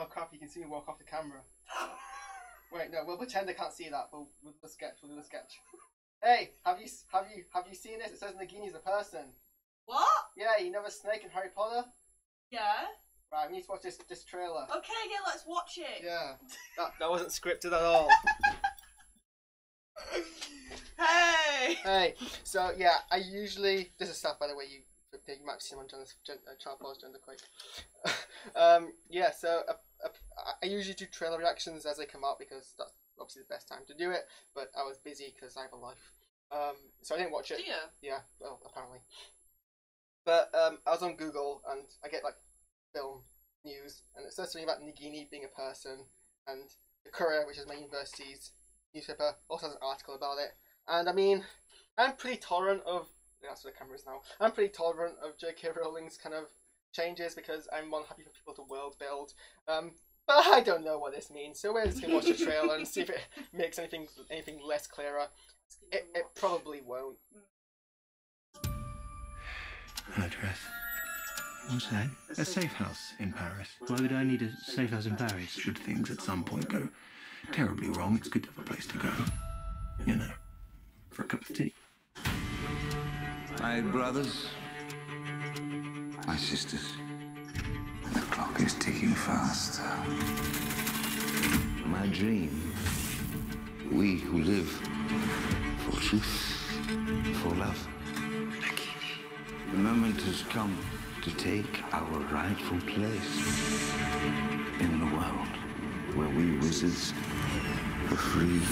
Oh crap! You can see me walk off the camera. Wait, no. We'll pretend I can't see that. We'll do the sketch. We'll do the sketch. Hey, have you seen this? It says Nagini's a person. What? Yeah, you know the snake in Harry Potter? Yeah. Right, we need to watch this trailer. Okay, yeah, let's watch it. Yeah. That wasn't scripted at all. Hey! Hey, so yeah, I usually... This is stuff, by the way, you might have seen on John's Child Pause during the quake. Yeah, so I usually do trailer reactions as they come out because that's obviously the best time to do it, but I was busy because I have a life. So I didn't watch it. Do you? Yeah, well, apparently. But I was on Google and I get like film news, and it says something about Nagini being a person, and the Courier, which is my university's newspaper, also has an article about it. And I mean, I'm pretty tolerant of... That's where the camera is now. I'm pretty tolerant of J.K. Rowling's kind of changes because I'm more happy for people to world build. But I don't know what this means, so we're just gonna watch the trailer and see if it makes anything less clearer. It probably won't. An address. What's that? A safe house in Paris. Why would I need a safe house in Paris? Should things at some point go terribly wrong, it's good to have a place to go. You know, for a cup of tea. My brothers, my sisters, the clock is ticking fast. My dream, we who live for truth, for love. The moment has come to take our rightful place in the world where we wizards are free.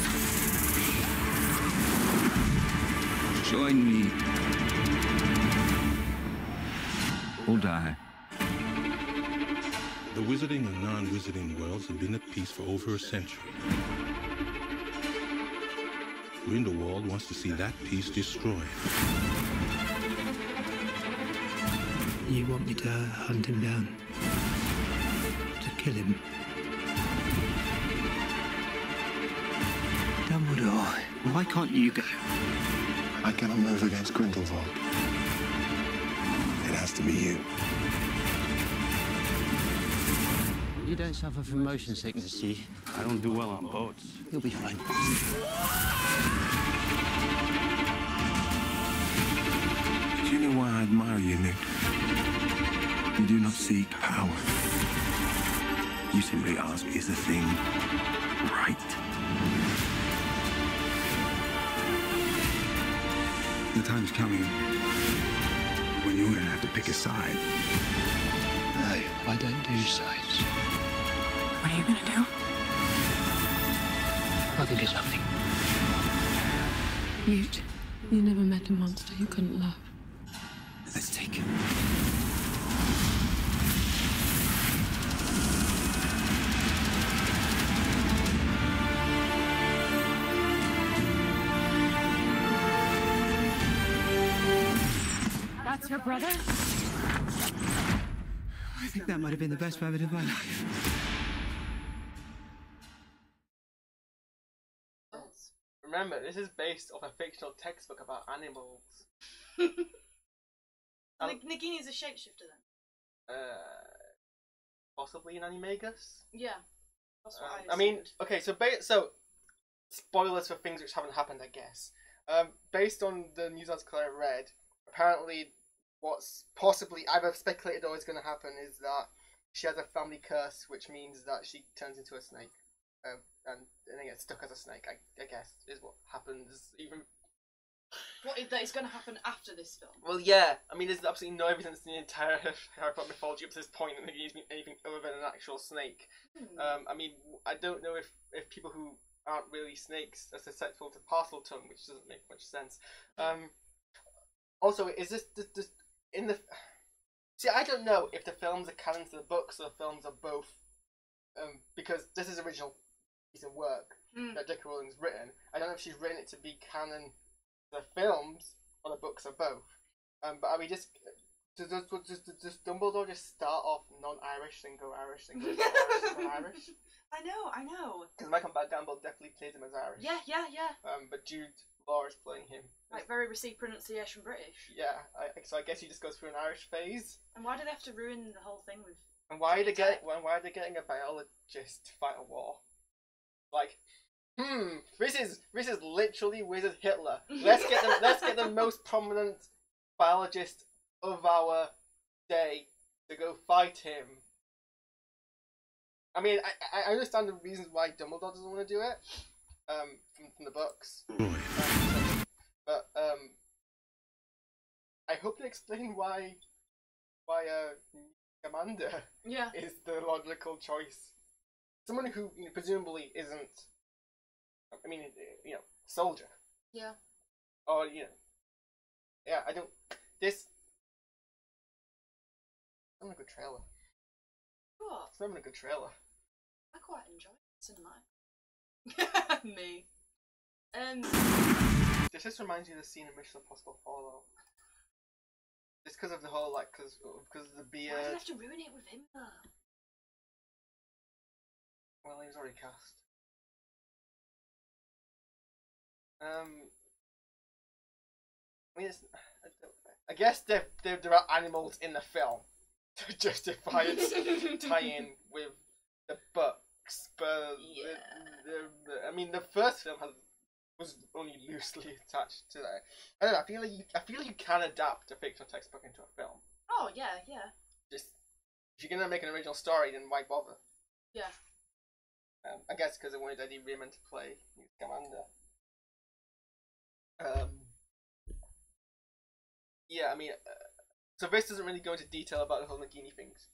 Join me or die. The wizarding and non-wizarding worlds have been at peace for over a century. Grindelwald wants to see that peace destroyed. You want me to hunt him down? To kill him? Dumbledore, why can't you go? I cannot move against Grindelwald. It has to be you. You don't suffer from motion sickness, do you? I don't do well on boats. You'll be fine. Do you know why I admire you, Newt? You do not seek power. You simply ask, is the thing right? The time's coming when you're going to have to pick a side. No, I don't do sides. What are you gonna do? I think it's nothing. Newt, you never met a monster you couldn't love. Let's take it. That's your brother? I think that might have been the best moment of my life. Remember, this is based off a fictional textbook about animals. Nagini is a shapeshifter then? Possibly an animagus? Yeah. That's what I mean, okay, so spoilers for things which haven't happened, I guess. Based on the news article I read, apparently what's possibly either speculated or is going to happen is that she has a family curse, which means that she turns into a snake. And then gets stuck as a snake, I guess, is what happens. Even what that is going to happen after this film? Well, yeah. I mean, there's absolutely no evidence in the entire Harry Potter mythology up to this point that he's been anything other than an actual snake. I mean, I don't know if people who aren't really snakes are susceptible to parcel tongue, which doesn't make much sense. Also, is this in the... See, I don't know if the films are canon to the books or the films are both, because this is original piece of work that J.K. Rowling's written. I don't know if she's written it to be canon to the films or the books or both. But are we just... Does Dumbledore just start off non-Irish, then go Irish, then go Irish, then go Irish? I know. Because Michael Gambon definitely plays him as Irish. Yeah. But Jude Law is playing him. Like very received pronunciation British. Yeah, so I guess he just goes through an Irish phase. And why do they have to ruin the whole thing with And why are they getting a biologist to fight a war? Like, this is literally Wizard Hitler. Let's get the most prominent biologist of our day to go fight him. I mean, I understand the reasons why Dumbledore doesn't want to do it, from the books. But I hope they explain why Commander is the logical choice. Someone who presumably isn't. I mean, soldier. Yeah. Or yeah. I don't. This. It's not a good trailer. What? It's not even a good trailer. I quite enjoy cinema. Me. This just reminds me of the scene in Mission Impossible Fallout. Just because of the whole because of the beard. Why do you have to ruin it with him though? Well, he was already cast. I mean, I guess there are animals in the film to justify its tie-in with the books, but I mean, the first film was only loosely attached to that. I don't know. I feel like you can adapt a fictional textbook into a film. Oh yeah. Just if you're gonna make an original story, then why bother? Yeah. I guess because I wanted Eddie Raymond to play Commander. Yeah, I mean, so this doesn't really go into detail about the whole Nagini things.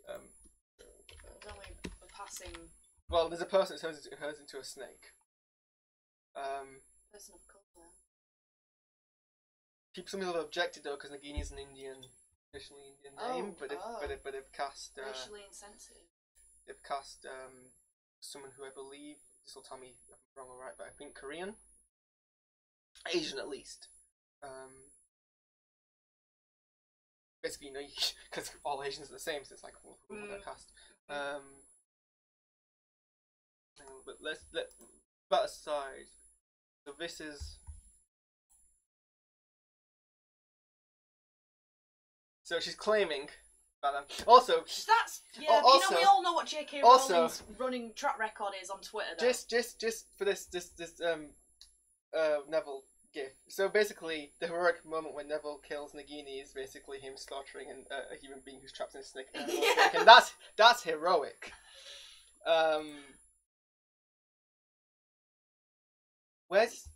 It's only a passing. Well, there's a person that turns into a snake. Person of colour. Some people have objected though because Nagini is an traditionally Indian name, but they've cast. Racially insensitive. They've cast someone who I believe, this will tell me if I'm wrong or right, but I think Korean, Asian at least. Basically, because all Asians are the same, so it's like, well, who would I cast? But let that aside. So this is. So she's claiming. Also, that's also, we all know what J.K. Rowling's running track record is on Twitter. Though. Just for this Neville gif. So basically, the heroic moment when Neville kills Nagini is basically him slaughtering a human being who's trapped in a snake, and that's heroic. Where's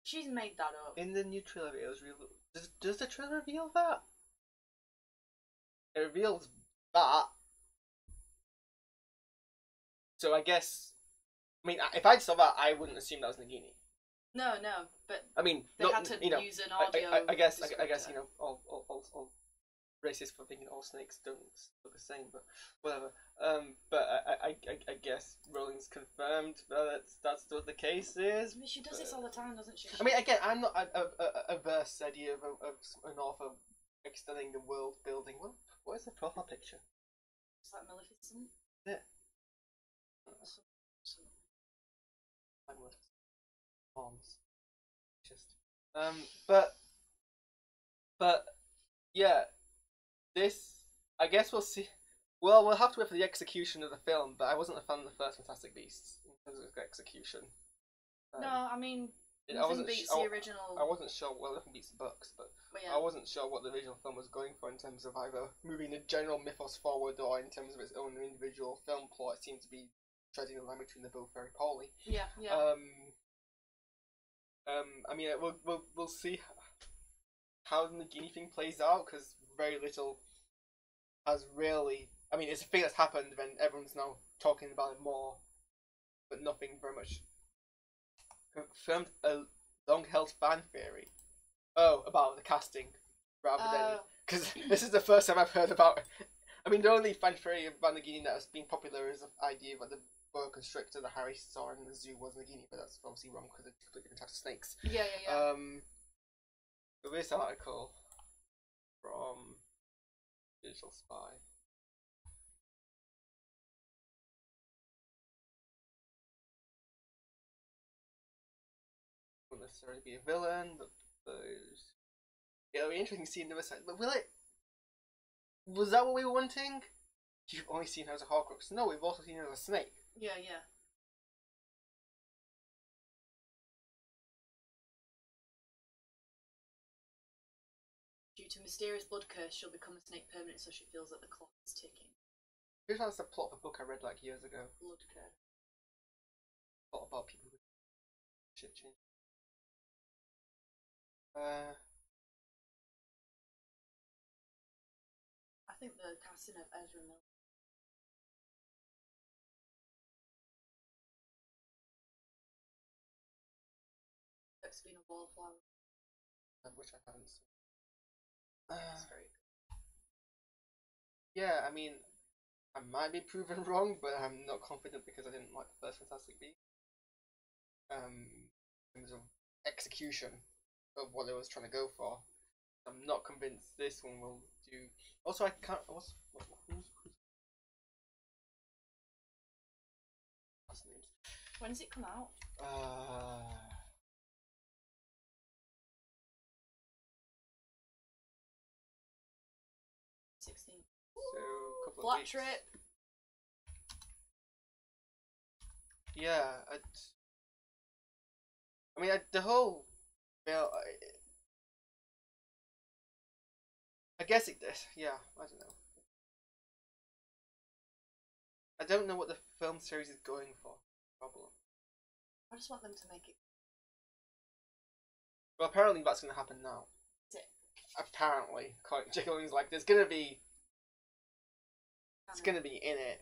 she's made that up in the new trailer? It was real. Does the trailer reveal that? It reveals that. So I guess, if I saw that, I wouldn't assume that was Nagini. No, but I mean, they had to use an audio. I guess all racist for thinking all snakes don't look the same, but whatever. But I guess Rowling's confirmed that's what the case is. I mean, she does this all the time, doesn't she? I mean, again, I'm not averse to the idea of an author extending the world building. What is the profile picture? It's like Maleficent. Yeah. Just but yeah, this I guess we'll see. Well, we'll have to wait for the execution of the film, but I wasn't a fan of the first Fantastic Beasts in terms of execution. No, I mean, nothing beats the original. I wasn't sure. Well, nothing beats the books, but yeah. I wasn't sure what the original film was going for in terms of either moving the general mythos forward or in terms of its own individual film plot. It seemed to be treading the line between the both very poorly. Yeah. I mean, we'll see how the Nagini thing plays out because very little has really. I mean, it's a thing that's happened, and everyone's now talking about it more, but nothing very much confirmed. A long-held fan theory. About the casting, rather than because this is the first time I've heard about it. I mean, the only fan theory about Nagini that has been popular is the idea that the boa constrictor that Harry saw in the zoo was Nagini, but that's obviously wrong because they're completely different types of snakes. Yeah. So this article from Digital Spy. Won't necessarily be a villain, but it'll be interesting to see the other side. But will it? Was that what we were wanting? you've only seen her as a Horcrux. No, we've also seen her as a snake. Yeah, yeah. Due to mysterious blood curse, she'll become a snake permanently, so she feels that the clock is ticking. Here's that's the plot of a book I read like years ago. Blood curse. A lot about people with shit change. I think the casting of Ezra Miller. It's been a wallflower. Which I haven't seen. That's very good. Yeah, I mean, I might be proven wrong, but I'm not confident because I didn't like the first Fantastic Beasts. In terms of execution of what I was trying to go for, I'm not convinced this one will do. Also, I can't. What's names? When does it come out? 16. So a couple of Flat weeks. trip. Yeah, I mean, the whole, I guess it. Yeah, I don't know. I don't know what the film series is going for. Problem. I just want them to make it. Well, apparently that's going to happen now. Is it? Apparently, J.K. Rowling's like, there's going to be. It's going to be in it.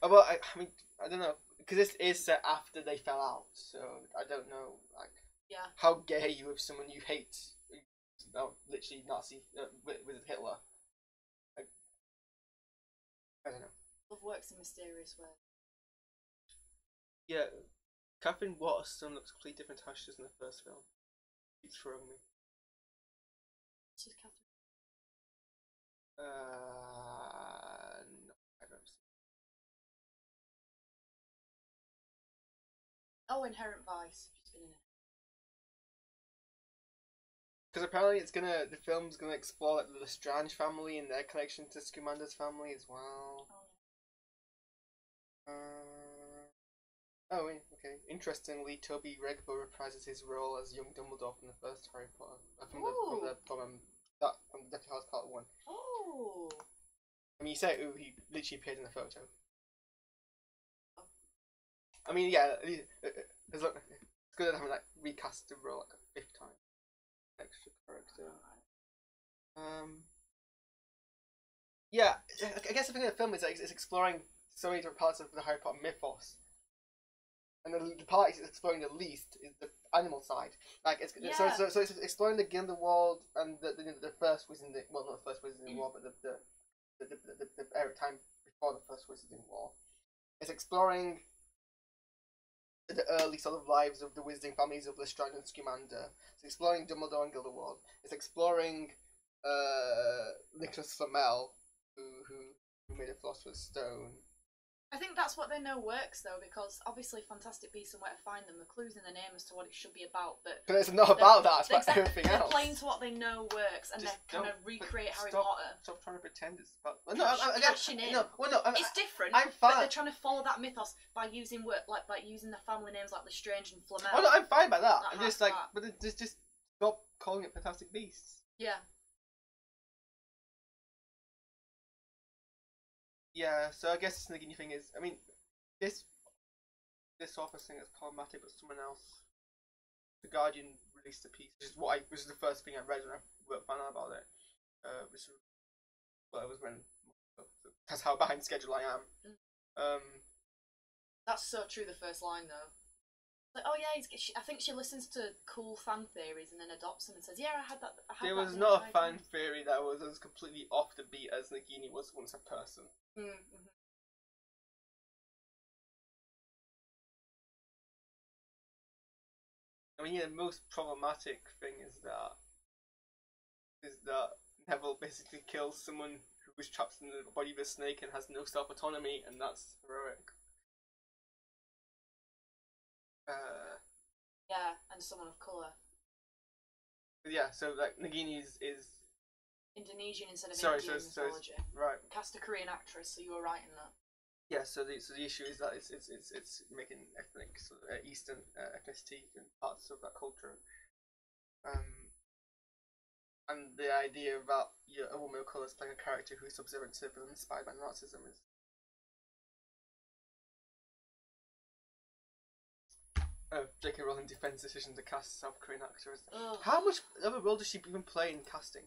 Oh, well, I mean, I don't know, because this is set after they fell out, so I don't know, like, yeah, how gay are you with someone you hate? No, literally Nazi with Hitler. Like, I don't know. Love works in mysterious ways. Yeah, Catherine Waterston looks completely different to how she does in the first film. Keeps throwing me. She's Catherine. No, I don't see. Oh, Inherent Vice. She's been in it. Because apparently the film's gonna explore like, the Lestrange family and their connection to Scamander's family as well. Okay. Interestingly, Toby Regbo reprises his role as young Dumbledore from the first Harry Potter, from Deathly Hallows Part 1. Oh. I mean, you say ooh, he literally appeared in the photo. I mean, yeah, it's good at having like recast the role like a fifth time. Extra character. Yeah, I guess the thing of the film is that it's exploring so many different parts of the Harry Potter mythos, and the part it's exploring the least is the animal side. Like it's so it's exploring the Grindelwald and the first Wizarding, well, not the first Wizarding War, but the time before the first Wizarding War. It's exploring the early sort of lives of the wizarding families of Lestrange and Scamander. It's exploring Dumbledore and Grindelwald. It's exploring Nicholas Flamel, who made a Philosopher's Stone. I think that's what they know works though, because obviously Fantastic Beasts and Where to Find Them, the clues in the name as to what it should be about, but it's not about that, it's about everything else. They're playing to what they know works, and they're kind of recreate Harry Potter. Stop trying to pretend it's about. Cashing in. It's different. I'm fine. But they're trying to follow that mythos by using using the family names like Lestrange and Flamel. Oh no, I'm fine by that. I'm just like, but just stop calling it Fantastic Beasts. Yeah. Yeah, so I guess the Nagini thing is, I mean, this author thing is problematic, but someone else, The Guardian released a piece, which is the first thing I read when I found out about it. That's how behind schedule I am. That's so true. The first line though, like, oh yeah, I think she listens to cool fan theories and then adopts them and says, yeah, I had that. There was not a fan theory that was as completely off the beat as Nagini was once a person. Mm-hmm. I mean, yeah, the most problematic thing is that Neville basically kills someone who was trapped in the body of a snake and has no self-autonomy, and that's heroic. Yeah, and someone of colour. Yeah, so like Nagini is Indonesian instead of Sorry, Indian so mythology. right. Cast a Korean actress, so you were right in that. Yeah, so the issue is that it's making ethnic Eastern ethnicity and parts of that culture, and the idea about a woman of colour playing a character who is subservient to but inspired by Nazism is. J.K. Rowling defends decision to cast South Korean actors. Ugh. How much of a role does she even play in casting?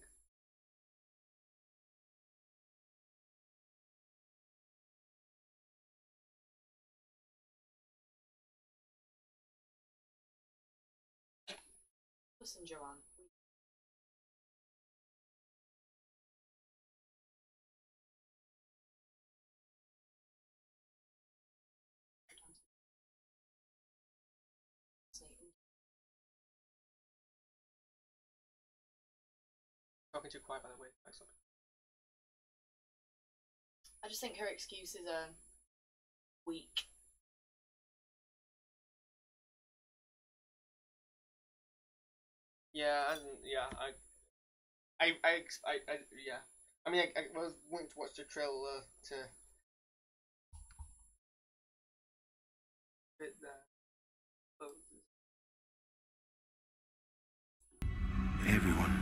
Listen, Joanne. Talking too quiet, by the way. I just think her excuses are weak. Yeah, yeah. I mean, I was wanting to watch the trailer to fit there. Everyone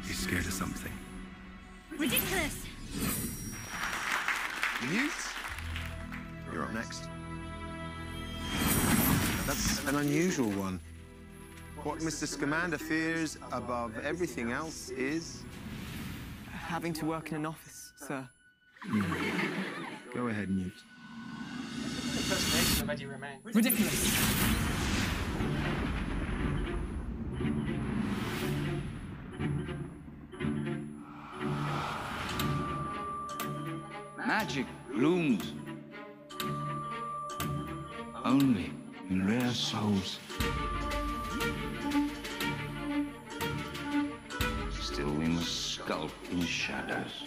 is scared of something. Ridiculous! Newt, you're up next. That's an unusual one. What Mr. Scamander fears above everything else is... Having to work in an office, sir. Go ahead, Newt. Impersonation of Eddie Remain. Ridiculous! Magic blooms only in rare souls. Still, we must skulk in shadows.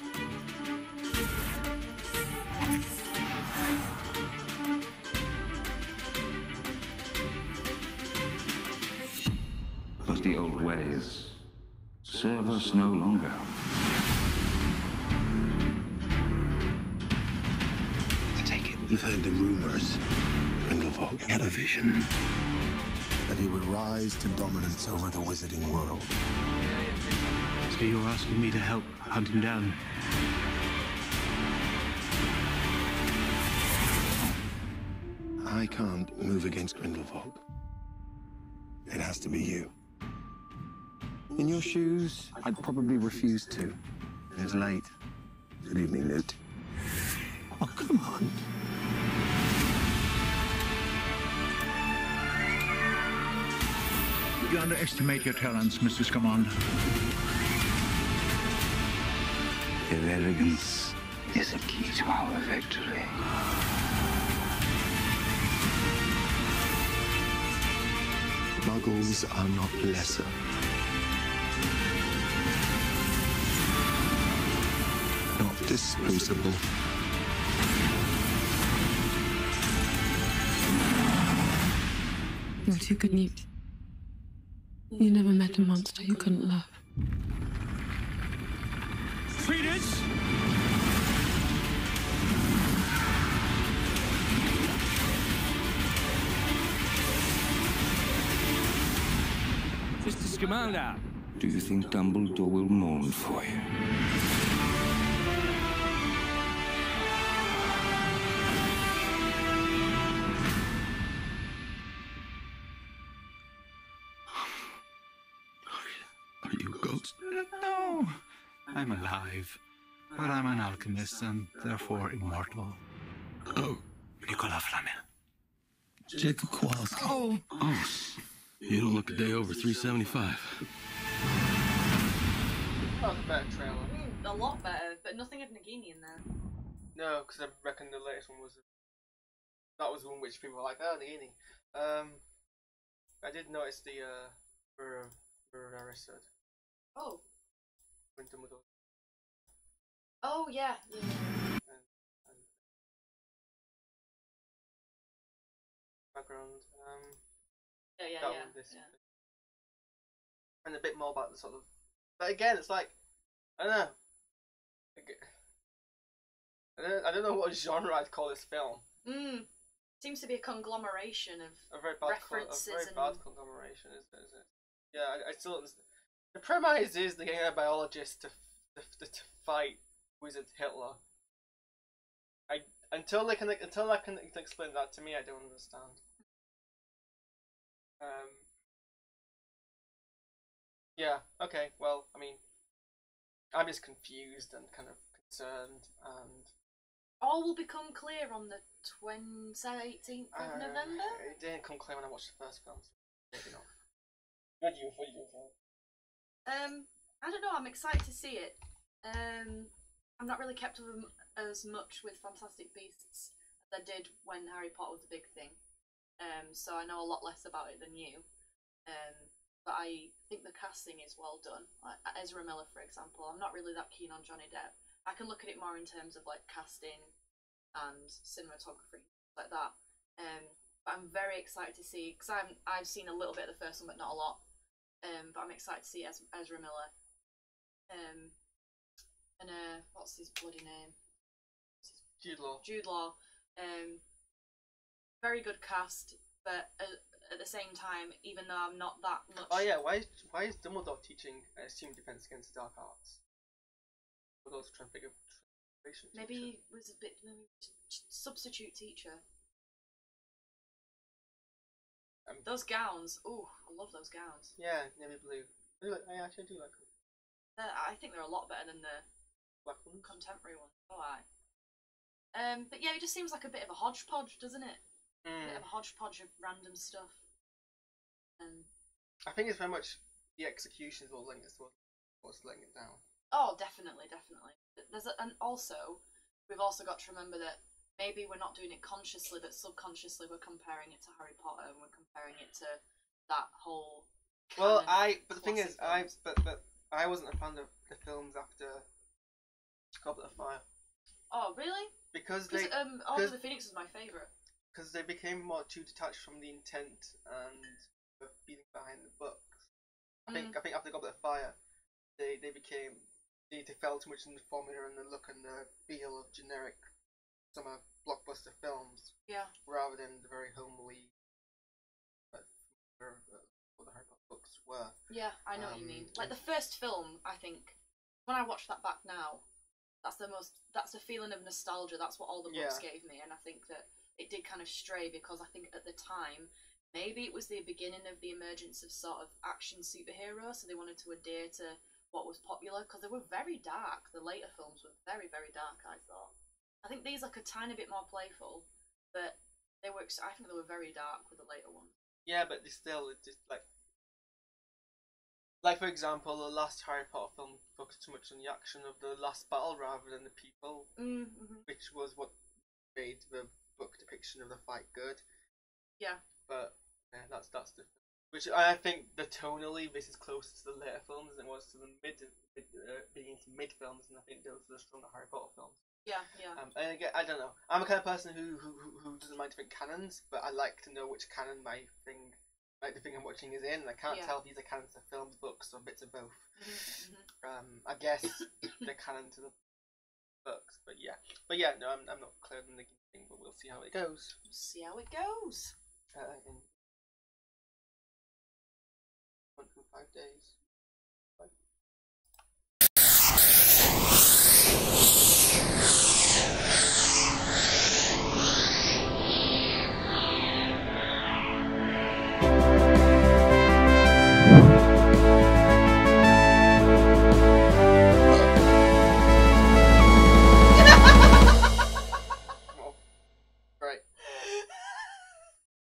But the old ways serve us no longer. You've heard the rumors. Grindelwald had a vision that he would rise to dominance over the wizarding world. So you're asking me to help hunt him down? I can't move against Grindelwald. It has to be you. In your shoes, I'd probably refuse to. It's late. Good evening, Newt. Oh, come on. You underestimate your talents, Mr. Scamander. Their arrogance is a key to our victory. Muggles are not lesser. Not disposable. You're too good, Newt. You never met a monster you couldn't love. Fetus! Mr. Scamander! Do you think Dumbledore will mourn for you? Are you a ghost? No, I'm alive. But I'm an alchemist and therefore immortal. Oh, Nicolas Flamel. Jacob Kowalski. Oh! Oh, you don't look a day over 375. That was a better trailer. A lot better, but nothing of Nagini in there. No, because I reckon the latest one was. That was one which people were like, oh, Nagini. I did notice the Erised. Oh. Winter Muddle. Oh, yeah. And background. Yeah. And a bit more about the sort of. But again, it's like I don't know. I don't know what genre I'd call this film. Seems to be a conglomeration of a very bad references conglomeration, is it? Yeah, I still understand. The premise is they're getting a biologist to fight Wizard Hitler. Until I can explain that to me, I don't understand. Yeah. Okay. Well, I mean, I'm just confused and kind of concerned, and all will become clear on the 18th of November. It didn't come clear when I watched the first film. So maybe not. What do you think? I don't know. I'm excited to see it. I'm not really kept up as much with Fantastic Beasts as I did when Harry Potter was a big thing. So I know a lot less about it than you. But I think the casting is well done. Like Ezra Miller, for example. I'm not really that keen on Johnny Depp. I can look at it more in terms of like casting and cinematography, like that. But I'm very excited to see, because I've seen a little bit of the first one, but not a lot. But I'm excited to see Ezra Miller. And what's his bloody name? Jude Law. Very good cast, but at the same time, even though I'm not that much. Oh yeah, why is Dumbledore teaching assumed defense against dark arts? Dumbledore's trying to figure. Maybe he was a bit substitute teacher. Those gowns, ooh, I love those gowns. Yeah, navy blue. I actually do like them. I think they're a lot better than the black ones, contemporary ones. Oh, aye. But yeah, it just seems like a bit of a hodgepodge, doesn't it? A bit of a hodgepodge of random stuff. And I think it's very much the executions will link to what's letting it down. Oh, definitely. And also, we've also got to remember that maybe we're not doing it consciously, but subconsciously we're comparing it to Harry Potter and we're comparing it to that whole. Well, but the thing is, I wasn't a fan of the films after Goblet of Fire. Oh, really? Because Order of the Phoenix was my favourite. Because they became more too detached from the intent and the feeling behind the books. I think after Goblet of Fire, they fell too much in the formula and the look and the feel of generic summer blockbuster films. Yeah. Rather than the very homely what the Harry Potter books were. Yeah, I know what you mean. Like the first film, I think, when I watch that back now, that's the feeling of nostalgia. That's what all the books gave me, and I think that it did kind of stray because I think at the time maybe it was the beginning of the emergence of sort of action superheroes, so they wanted to adhere to what was popular because they were very dark. The later films were very, very dark, I thought. I think these are a tiny bit more playful, but I think they were very dark with the later ones. Yeah, but they still just like for example, the last Harry Potter film focused too much on the action of the last battle rather than the people, which was what made the book depiction of the fight good. Yeah. But yeah, that's the which I think the tonally this is closer to the later films than it was to the beginning to mid films, and I think those are the stronger Harry Potter films. Yeah. And again, I don't know. I'm a kind of person who doesn't mind different canons, but I like to know which canon the thing I'm watching is in. I can't tell if these are canons to films, books, or bits of both. I guess they're canon to the books, but yeah. No, I'm not clear on the thing, but we'll see how it goes. See how it goes. In 105 days. Bye.